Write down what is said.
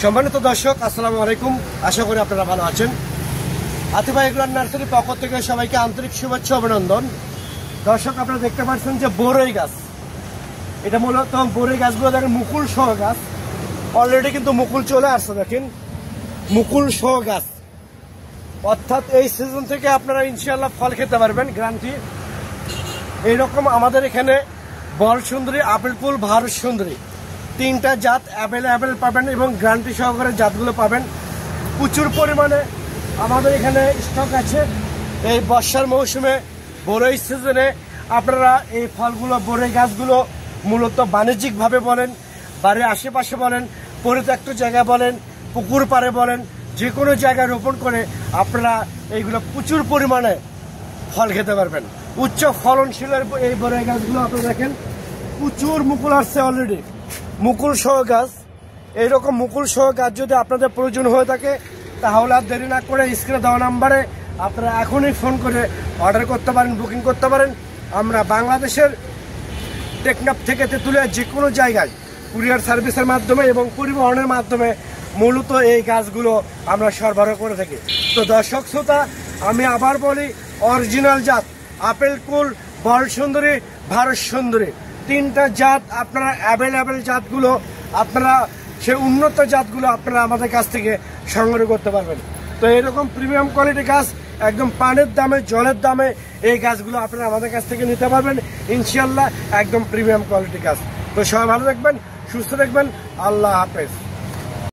সম্মানিত দর্শক, আসসালামু আলাইকুম। আশা করি আপনারা ভালো আছেন। আতিফা এগ্রো নার্সারির পক্ষ থেকে সবাইকে আন্তরিক শুভেচ্ছা অভিনন্দন। দর্শক, আপনারা দেখতে পাচ্ছেন যে বরই গাছ, এটা মূলত বরই গাছগুলো দেখেন মুকুল সহ গাছ। অলরেডি কিন্তু মুকুল চলে আসছে, দেখেন মুকুল সহ গাছ। অর্থাৎ এই সিজন থেকে আপনারা ইনশাআল্লাহ ফল খেতে পারবেন, গ্যারান্টি। এইরকম আমাদের এখানে বল সুন্দরী, আপেল কুল, ভারত সুন্দরী তিনটা জাত অ্যাভেলেবেল পাবেন এবং গ্যারান্টি সহকারে জাতগুলো পাবেন। প্রচুর পরিমাণে আমাদের এখানে স্টক আছে। এই বর্ষার মৌসুমে বরই সিজনে আপনারা এই ফলগুলো, বরই গাছগুলো মূলত বাণিজ্যিকভাবে বলেন, বাড়ির আশেপাশে বলেন, পরিত্যক্ত জায়গায় বলেন, পুকুর পাড়ে বলেন, যে কোনো জায়গায় রোপণ করে আপনারা এইগুলো প্রচুর পরিমাণে ফল খেতে পারবেন। উচ্চ ফলনশীলের এই বরই গাছগুলো আপনারা দেখেন প্রচুর মুকুল আসছে অলরেডি, মুকুল সহ গাছ। এইরকম মুকুল সহ গাছ যদি আপনাদের প্রয়োজন হয়ে থাকে তাহলে আর দেরি না করে স্ক্রিনে দেওয়া নাম্বারে আপনারা এখনই ফোন করে অর্ডার করতে পারেন, বুকিং করতে পারেন। আমরা বাংলাদেশের টেকনাফ থেকে তেঁতুলিয়া যে কোনো জায়গায় কুরিয়ার সার্ভিসের মাধ্যমে এবং পরিবহনের মাধ্যমে মূলত এই গাছগুলো আমরা সরবরাহ করে থাকি। তো দর্শক শ্রোতা, আমি আবার বলি, অরিজিনাল জাত আপেল কুল, বল সুন্দরী, ভারত সুন্দরী তিনটা জাত আপনারা অ্যাভেলেবেল জাতগুলো, আপনারা সে উন্নত জাতগুলো আপনারা আমাদের কাছ থেকে সংগ্রহ করতে পারবেন। তো এরকম প্রিমিয়াম কোয়ালিটি গাছ একদম পানির দামে, জলের দামে এই গাছগুলো আপনারা আমাদের কাছ থেকে নিতে পারবেন ইনশাআল্লাহ, একদম প্রিমিয়াম কোয়ালিটি গাছ। তো সবাই ভালো থাকবেন, সুস্থ থাকবেন। আল্লাহ হাফেজ।